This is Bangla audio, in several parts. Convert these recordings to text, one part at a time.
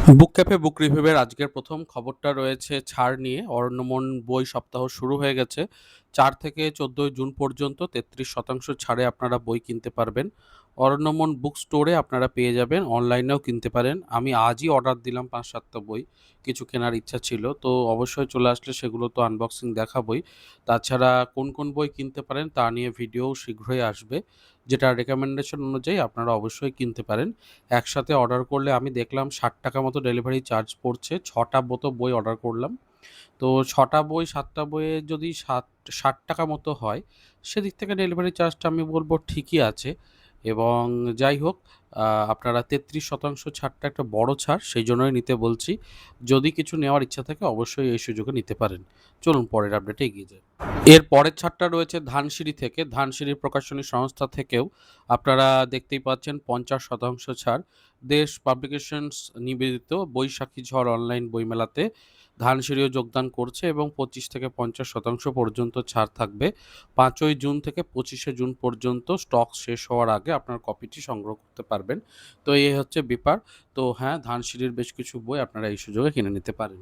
বুক ক্যাফে বুক রিভিউয়ের আজকের প্রথম খবরটা রয়েছে ছাড় নিয়ে। অরণ্যমন বই সপ্তাহ শুরু হয়ে গেছে। ৪ থেকে ১৪ জুন পর্যন্ত ৩৩% ছাড়ে আপনারা বই কিনতে পারবেন। অরণ্যমন বুক স্টোরে আপনারা পেয়ে যাবেন, অনলাইনেও কিনতে পারেন। আমি আজই অর্ডার দিলাম ৫-৭ টা বই। কিছু কেনার ইচ্ছা ছিল। তো অবশ্যই চলে আসলে সেগুলো তো আনবক্সিং দেখাবোই। তাছাড়া কোন, কোন বই কিনতে পারেন তা নিয়ে ভিডিও শীঘ্রই আসবে। যেটা রিকমেন্ডেশন অনুযায়ী আপনারা অবশ্যই কিনতে পারেন। একসাথে অর্ডার করলে আমি দেখলাম ৳৬০ মতো ডেলিভারি চার্জ পড়ছে। ৬ টা মতো বই অর্ডার করলাম। তো ৬ টা বই ৭ টা বইয়ে যদি ৳৬০ মতো হয়, সেদিক থেকে ডেলিভারি চার্জটা আমি বলব ঠিকই আছে। এবং যাই হোক, আপনারা ৩৩% ছাড়টা একটা বড় ছাড়, সেইজন্যই নিতে বলছি। যদি কিছু নেওয়ার ইচ্ছা থাকে অবশ্যই এই সুযোগে নিতে পারেন। চলুন পরের আপডেটে এগিয়ে যাই। এর পরের ছাড়টা রয়েছে ধানসিঁড়ি থেকে। ধানসিঁড়ি প্রকাশনী সংস্থা থেকেও আপনারা দেখতেই পাচ্ছেন ৫০% ছাড়। দেশ পাবলিকেশনস নিবেদিত বৈশাখী ঝড় অনলাইন বইমেলাতে ধানসিঁড়িও যোগদান করছে এবং ২৫ থেকে ৫০% পর্যন্ত ছাড় থাকবে। ৫ই জুন থেকে ২৫শে জুন পর্যন্ত স্টক শেষ হওয়ার আগে আপনার কপিটি সংগ্রহ করতে পারবেন। তো এই হচ্ছে ব্যাপার। তো হ্যাঁ, ধানসিঁড়ির বেশ কিছু বই আপনারা এই সুযোগে কিনে নিতে পারেন।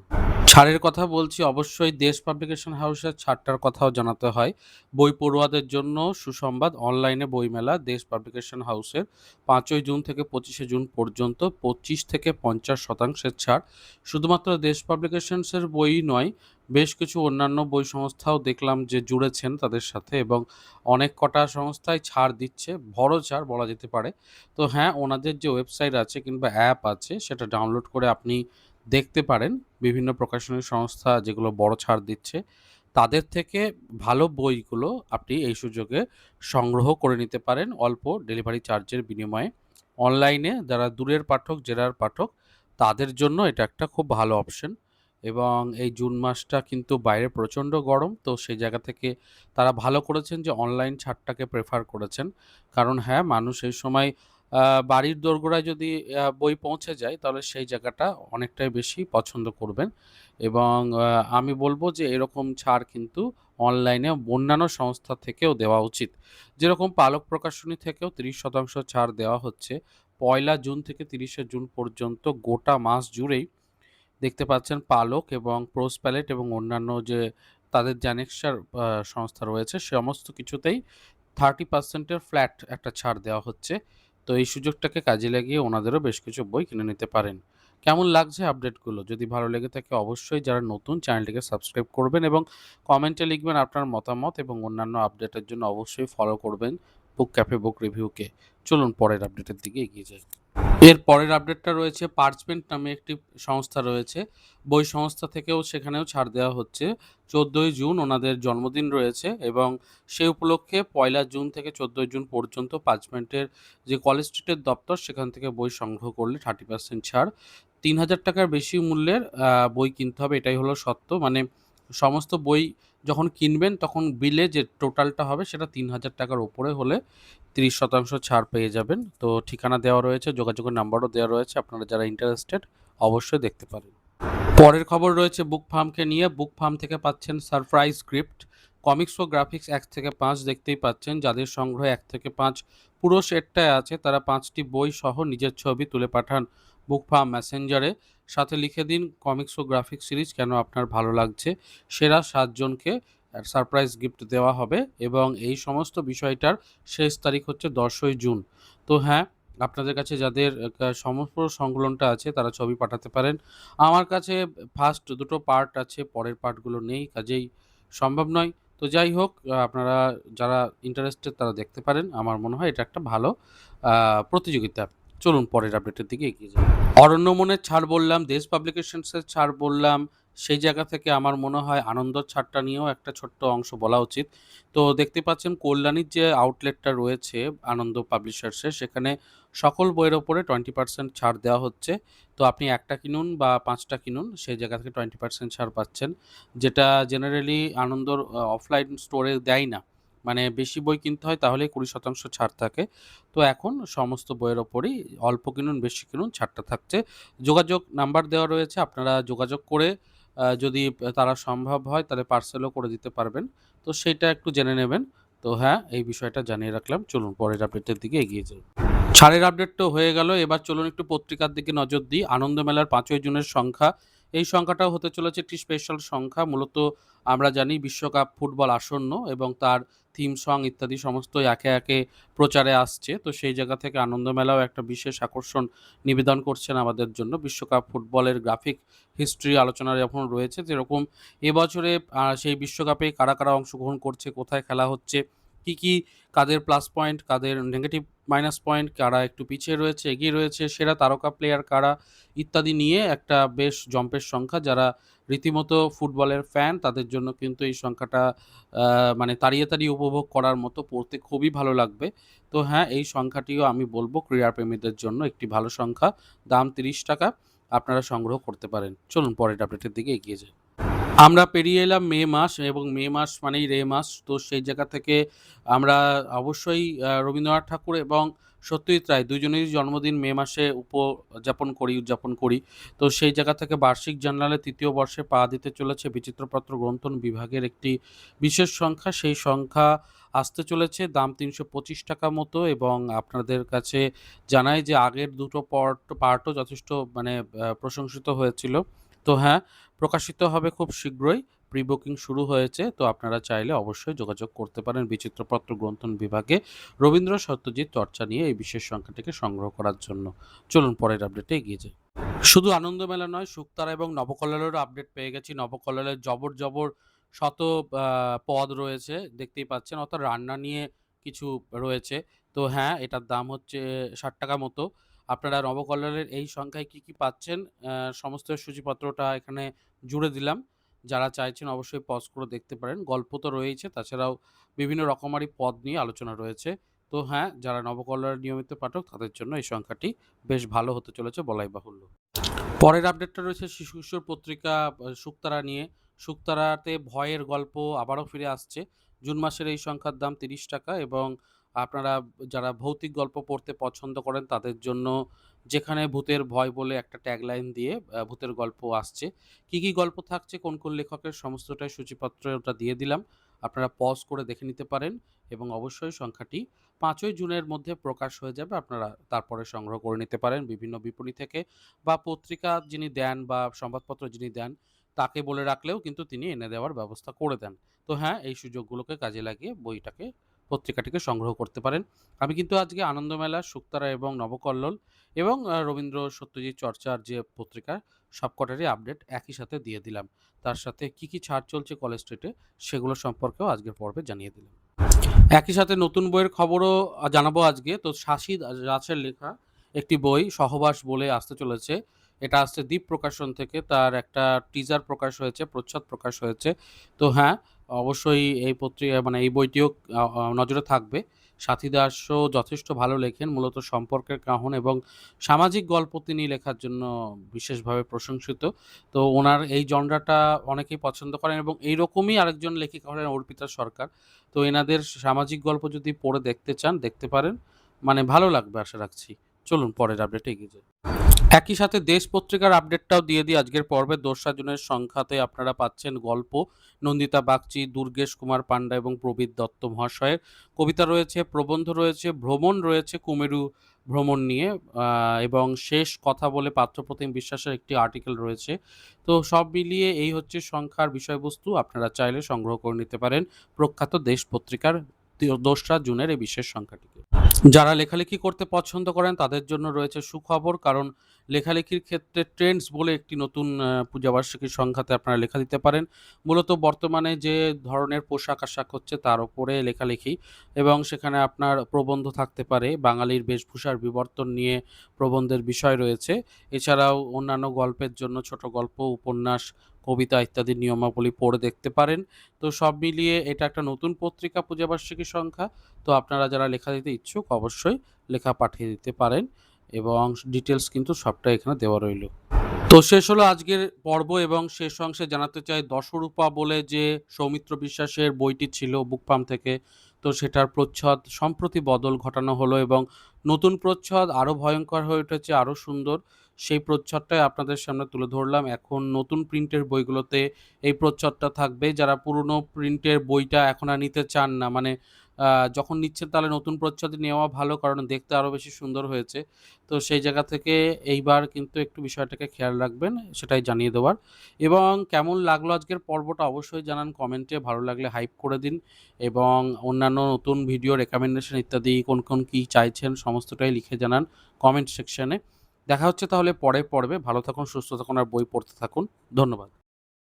ছাড়ের কথা বলছি, অবশ্যই দেশ পাবলিকেশন হাউসের ছাড়টার কথাও জানাতে হয়। বই পড়ুয়াদের জন্য সুসংবাদ, অনলাইনে বইমেলা দেশ পাবলিকেশন হাউসের ৫ই জুন থেকে ২৫শে জুন পর্যন্ত ২৫ থেকে ৫০% ছাড়। শুধুমাত্র দেশ পাবলিকেশনসের বইই নয়, বেশ কিছু অন্যান্য বই সংস্থাও দেখলাম যে জুড়েছেন তাদের সাথে এবং অনেক কটা সংস্থাই ছাড় দিচ্ছে, বড় ছাড় বলা যেতে পারে। তো হ্যাঁ, ওনাদের যে ওয়েবসাইট আছে কিংবা অ্যাপ আছে সেটা ডাউনলোড করে আপনি দেখতে পারেন। বিভিন্ন প্রকাশনী সংস্থা যেগুলো বড় ছাড় দিচ্ছে, তাদের থেকে ভালো বইগুলো আপনি এই সুযোগে সংগ্রহ করে নিতে পারেন অল্প ডেলিভারি চার্জের বিনিময়ে। অনলাইনে যারা দূরের পাঠক, জেলার পাঠক, তাদের জন্য এটা একটা খুব ভালো অপশন। এবং এই জুন মাসটা কিন্তু বাইরে প্রচণ্ড গরম। তো সেই জায়গা থেকে তারা ভালো করেছেন যে অনলাইন ছাড়টাকে প্রেফার করেছেন। কারণ হ্যাঁ, মানুষ এই সময় আ বাড়ির দোরগোড়ায় যদি বই পৌঁছে যায় তাহলে সেই জায়গাটা অনেকটাই বেশি পছন্দ করবেন। এবং আমি বলব যে এরকম ছাড় কিন্তু অনলাইনে অন্যান্য সংস্থা থেকেও দেওয়া উচিত। যেরকম পালক প্রকাশনী থেকেও ৩০% ছাড় দেওয়া হচ্ছে। ১লা জুন থেকে ৩০শে জুন পর্যন্ত গোটা মাস জুড়েই দেখতে পাচ্ছেন পালক এবং প্রোস প্যালেট এবং অন্যান্য যে তাদের যে annexure সংস্থা রয়েছে সমস্ত কিছুতেই 30% এর ফ্ল্যাট একটা ছাড় দেওয়া হচ্ছে। তো এই সুযোগটাকে কাজে লাগিয়ে ওনাদেরও বেশ কিছু বই কিনে নিতে পারেন। কেমন লাগছে আপডেটগুলো? যদি ভালো লেগে থাকে অবশ্যই যারা নতুন চ্যানেলটিকে সাবস্ক্রাইব করবেন এবং কমেন্টে লিখবেন আপনার মতামত এবং অন্যান্য আপডেটের জন্য অবশ্যই ফলো করবেন বুক ক্যাফে বুক রিভিউকে। চলুন পরের আপডেটের দিকে এগিয়ে যাই। এর পরের আপডেটটা রয়েছে পার্চমেন্ট নামে একটি সংস্থা রয়েছে। বই সংস্থা থেকেও সেখানেও ছাড় দেওয়া হচ্ছে। ১৪ই জুন ওনাদের জন্মদিন রয়েছে এবং সেই উপলক্ষে ১লা জুন থেকে ১৪ই জুন পর্যন্ত পার্চমেন্টের যে কলেজ স্ট্রিটের দপ্তর সেখান থেকে বই সংগ্রহ করলে 30% ছাড়। ৳৩,০০০ বেশি মূল্যের বই কিনতে হবে, এটাই হলো সত্য। মানে সমস্ত বই যখন কিনবেন তখন বিলে যে টোটালটা হবে সেটা ৳৩,০০০ ওপরে হলে ৩০% ছাড় পেয়ে যাবেন। তো ঠিকানা দেওয়া রয়েছে, যোগাযোগের নাম্বারও দেওয়া রয়েছে। আপনারা যারা ইন্টারেস্টেড অবশ্যই দেখতে পারেন। পরের খবর রয়েছে বুক ফার্মকে নিয়ে। বুক ফার্ম থেকে পাচ্ছেন সারপ্রাইজ গিফট। কমিক্স ও গ্রাফিক্স ১ থেকে ৫ দেখতেই পাচ্ছেন। যাদের সংগ্রহ ১ থেকে ৫ পুরো সেটটায় আছে তারা ৫ টি বই সহ নিজের ছবি তুলে পাঠান বুক ফার্ম মেসেঞ্জারে। সাথে লিখে দিন কমিক্স ও গ্রাফিক্স সিরিজ কেন আপনার ভালো লাগছে। সেরা ৭ জনকে সারপ্রাইজ গিফট দেওয়া হবে এবং এই সমস্ত বিষয়টার শেষ তারিখ হচ্ছে ১০ই জুন। তো হ্যাঁ, আপনাদের কাছে যাদের সমগ্র সংকলনটা আছে তারা ছবি পাঠাতে পারেন। আমার কাছে ফার্স্ট দুটো পার্ট আছে, পরের পার্টগুলো নেই, কাজেই সম্ভব নয়। তো যাই হোক, আপনারা যারা ইন্টারেস্টেড তারা দেখতে পারেন। আমার মনে হয় এটা একটা ভালো আ প্রতিযোগিতা। চলুন পরের আপডেটের দিকে এগিয়ে যাই। অরণ্যমনের ছাড় বললাম, দেশ পাবলিকেশনসের ছাড় বললাম, সেই জায়গা থেকে আমার মনে হয় আনন্দর ছাড়টা নিয়েও একটা ছোট্ট অংশ বলা উচিত। তো দেখতে পাচ্ছেন কল্যাণীর যে আউটলেটটা রয়েছে আনন্দ পাবলিশার্সের, সেখানে সকল বইয়ের ওপরে 20% ছাড় দেওয়া হচ্ছে। তো আপনি ১ টা কিনুন বা ৫ টা কিনুন, সেই জায়গা থেকে 20% ছাড় পাচ্ছেন। যেটা জেনারেলি আনন্দর অফলাইন স্টোরে দেয় না। মানে বেশি বই কিনতে হয় তাহলেই ২০% ছাড় থাকে। তো এখন সমস্ত বইয়ের ওপরেই অল্প কিনুন, বেশি কিনুন ছাড়টা থাকছে। যোগাযোগ নাম্বার দেওয়া রয়েছে। আপনারা যোগাযোগ করে যদি তারা সম্ভব হয় তাহলে পার্সেলও করে দিতে পারবেন। তো সেইটা একটু জেনে নেবেন। তো হ্যাঁ, এই বিষয়টা জানিয়ে রাখলাম। চলুন পরের আপডেটের দিকে এগিয়ে যাই। ছাড়ের আপডেট তো হয়ে গেল। এবার চলুন একটু পত্রিকার দিকে নজর দিই। আনন্দমেলার ৫ই জুনের সংখ্যা। এই সংখ্যাটাও হতে চলেছে একটি স্পেশাল সংখ্যা। মূলত আমরা জানি বিশ্বকাপ ফুটবল আসন্ন এবং তার থিম সং ইত্যাদি সমস্তই একে, একে প্রচারে আসছে। তো সেই জায়গা থেকে আনন্দমেলাও একটা বিশেষ আকর্ষণ নিবেদন করছেন আমাদের জন্য। বিশ্বকাপ ফুটবলের গ্রাফিক হিস্ট্রি আলোচনা যখন রয়েছে, যেরকম এবছরে সেই বিশ্বকাপে কারা, কারা অংশগ্রহণ করছে, কোথায় খেলা হচ্ছে, কি, কি কাদের প্লাস পয়েন্ট, কাদের নেগেটিভ মাইনাস পয়েন্ট, কারা একটু পিছিয়ে রয়েছে, এগিয়ে রয়েছে, সেরা তারকা প্লেয়ার কারা, ইত্যাদি নিয়ে একটা বেশ জম্পের সংখ্যা। যারা রীতিমতো ফুটবলের ফ্যান তাদের জন্য কিন্তু এই সংখ্যাটা মানে তাড়িয়ে, তাড়িয়ে উপভোগ করার মতো, পড়তে খুবই ভালো লাগবে। তো হ্যাঁ, এই সংখ্যাটিও আমি বলব ক্রীড়াপ্রেমীদের জন্য একটি ভালো সংখ্যা। দাম ৳৩০, আপনারা সংগ্রহ করতে পারেন। চলুন পরের আপডেটের দিকে এগিয়ে যাই। আমরা পেরিয়ে এলাম মে মাস এবং মে মাস মানেই রে মাস। তো সেই জায়গা থেকে আমরা অবশ্যই রবীন্দ্রনাথ ঠাকুর এবং সত্যজিৎ রায় দুজনেরই জন্মদিন মে মাসে উদযাপন করি। তো সেই জায়গা থেকে বার্ষিক জার্নালে ৩য় বর্ষে পা দিতে চলেছে বিচিত্রপত্র গ্রন্থন বিভাগের একটি বিশেষ সংখ্যা। সেই সংখ্যা আসতে চলেছে, দাম ৳৩২৫ মতো, এবং আপনাদের কাছে জানাই যে আগের দুটো পার্টও যথেষ্ট মানে প্রশংসিত হয়েছিল। তো হ্যাঁ, প্রকাশিত হবে খুব শীঘ্রই। প্রি বুকিং শুরু হয়েছে। তো আপনারা চাইলে অবশ্যই যোগাযোগ করতে পারেন বিচিত্রপত্র গ্রন্থন বিভাগে রবীন্দ্র সত্যজিৎ চর্চা নিয়ে এই বিশেষ সংখ্যাটিকে সংগ্রহ করার জন্য। চলুন পরের আপডেটে এগিয়ে যাই। শুধু আনন্দমেলা নয়, শুকতারা এবং নবকল্লোলেরও আপডেট পেয়ে গেছি। নবকল্লোলের জবর, জবর শত পদ রয়েছে, দেখতেই পাচ্ছেন, অর্থাৎ রান্না নিয়ে কিছু রয়েছে। তো হ্যাঁ, এটার দাম হচ্ছে ৳৬০ মতো। আপনারা নবকল্লোলের এই সংখ্যায় কি, কি পাচ্ছেন সমস্ত সূচিপত্রটা এখানে জুড়ে দিলাম। যারা চাইছেন অবশ্যই পজ করে দেখতে পারেন। গল্প তো রয়েইছে, তাছাড়াও বিভিন্ন রকমারি পদ নিয়ে আলোচনা রয়েছে। তো হ্যাঁ, যারা নবকল্লোলের নিয়মিত পাঠক তাদের জন্য এই সংখ্যাটি বেশ ভালো হতে চলেছে বলাই বাহুল্য। পরের আপডেটটা রয়েছে শিশু কিশোর পত্রিকা শুকতারা নিয়ে। শুকতারাতে ভয়ের গল্প আবারও ফিরে আসছে। জুন মাসের এই সংখ্যার দাম ৳৩০, এবং আপনারা যারা ভৌতিক গল্প পড়তে পছন্দ করেন তাদের জন্য, যেখানে ভূতের ভয় বলে একটা ট্যাগলাইন দিয়ে ভূতের গল্প আসছে। কি, কি গল্প থাকছে, কোন, কোন লেখকের, সমস্তটাই সূচিপত্রটা দিয়ে দিলাম। আপনারা পজ করে দেখে নিতে পারেন, এবং অবশ্যই সংখ্যাটি ৫ই জুনের মধ্যে প্রকাশ হয়ে যাবে। আপনারা তারপরে সংগ্রহ করে নিতে পারেন বিভিন্ন বিপণী থেকে, বা পত্রিকা যিনি দেন বা সংবাদপত্র যিনি দেন তাকে বলে রাখলেও কিন্তু তিনি এনে দেওয়ার ব্যবস্থা করে দেন। তো হ্যাঁ, এই সুযোগগুলোকে কাজে লাগিয়ে পত্রিকাটিকে সংগ্রহ করতে পারেন। আমি কিন্তু আজকে আনন্দমেলা, শুকতারা এবং নবকল্লোল এবং রবীন্দ্র সত্যজিৎ চর্চার যে পত্রিকা, সবকটারই আপডেট একই সাথে দিয়ে দিলাম। তার সাথে কি, কি ছাড় চলছে কলেজ স্ট্রিটে সেগুলো সম্পর্কেও আজকের পর্বে জানিয়ে দিলাম। একই সাথে নতুন বইয়ের খবরও জানাবো আজকে। তো শাসিদ রাজের লেখা একটি বই 'সহবাস' বলে আসতে চলেছে। এটা আসছে দ্বীপ প্রকাশন থেকে। তার একটা টিজার প্রকাশ হয়েছে, প্রচ্ছদ প্রকাশ হয়েছে। তো হ্যাঁ, অবশ্যই এই মানে এই বইটিও আ আ নজরে থাকবে। সাথী দাসও যথেষ্ট ভালো লেখেন। মূলত সম্পর্কের কাহন এবং সামাজিক গল্প তিনি লেখার জন্য বিশেষভাবে প্রশংসিত। তো ওনার এই জনরাটা অনেকেই পছন্দ করেন, এবং এইরকমই আরেকজন লেখিকা হলেন অর্পিতা সরকার। তো এনাদের সামাজিক গল্প যদি পড়ে দেখতে চান, দেখতে পারেন। মানে ভালো লাগবে আশা রাখছি। চলুন পরের আপডেটে এগিয়ে যাই। একই সাথে দেশ পত্রিকার আপডেটটাও দিয়ে দিই আজকের পর্বে। ২রা জুনের সংখ্যাতে আপনারা পাচ্ছেন গল্প, নন্দিতা বাগচি, দুর্গেশ কুমার পান্ডা এবং প্রবীর দত্ত মহাশয়ের। কবিতা রয়েছে, প্রবন্ধ রয়েছে, ভ্রমণ রয়েছে কুমেরু ভ্রমণ নিয়ে, এবং শেষ কথা বলে পার্থপ্রতিম বিশ্বাসের একটি আর্টিকেল রয়েছে। তো সব মিলিয়ে এই হচ্ছে সংখ্যার বিষয়বস্তু। আপনারা চাইলে সংগ্রহ করে নিতে পারেন প্রখ্যাত দেশ পত্রিকার ২রা জুনের এই বিশেষ সংখ্যাটিকে। যারা লেখালেখি করতে পছন্দ করেন তাদের জন্য রয়েছে সুখবর, কারণ লেখালেখির ক্ষেত্রে ট্রেন্ডস বলে একটি নতুন পূজাবার্ষিকীর সংখ্যাতে আপনারা লেখা দিতে পারেন। মূলত বর্তমানে যে ধরনের পোশাক-আশাক হচ্ছে তার উপরে লেখালেখি, এবং সেখানে আপনার প্রবন্ধ থাকতে পারে। বাঙালির বেশভূষার বিবর্তন নিয়ে প্রবন্ধের বিষয় রয়েছে। এছাড়াও অন্যান্য গল্পের জন্য ছোট গল্প, উপন্যাস, কবিতা ইত্যাদির নিয়মাবলী পড়ে দেখতে পারেন। তো সব মিলিয়ে এটা একটা নতুন পত্রিকা পূজাবার্ষিকী সংখ্যা। তো আপনারা যারা লেখা দিতে ইচ্ছুক অবশ্যই লেখা পাঠিয়ে দিতে পারেন, এবং ডিটেলস কিন্তু সবটাই এখানে দেওয়া রইল। তো শেষ হলো আজকের পর্ব, এবং শেষ অংশে জানাতে চাই দশরূপা বলে যে সৌমিত্র বিশ্বাসের বইটি ছিল বুক ফার্ম থেকে, তো সেটার প্রচ্ছদ সম্প্রতি বদল ঘটানো হলো, এবং নতুন প্রচ্ছদ আরও ভয়ঙ্কর হয়ে উঠেছে, আরও সুন্দর। সেই প্রচ্ছদটাই আপনাদের সামনে তুলে ধরলাম। এখন নতুন প্রিন্টের বইগুলোতে এই প্রচ্ছদটা থাকবে। যারা পুরনো প্রিন্টের বইটা এখন আর নিতে চান না, মানে যখন নিচ্ছেন তাহলে নতুন প্রচ্ছদে নেওয়া ভালো, কারণ দেখতে আরও বেশি সুন্দর হয়েছে। তো সেই জায়গা থেকে এইবার কিন্তু একটু বিষয়টাকে খেয়াল রাখবেন, সেটাই জানিয়ে দেওয়ার। এবং কেমন লাগলো আজকের পর্বটা অবশ্যই জানান কমেন্টে, ভালো লাগলে হাইপ করে দিন এবং অন্যান্য নতুন ভিডিও রেকমেন্ডেশন ইত্যাদি কোন কী চাইছেন সমস্তটাই লিখে জানান কমেন্ট সেকশনে। দেখা হচ্ছে তাহলে পরের পর্বে। ভালো থাকুন, সুস্থ থাকুন আর বই পড়তে থাকুন। ধন্যবাদ।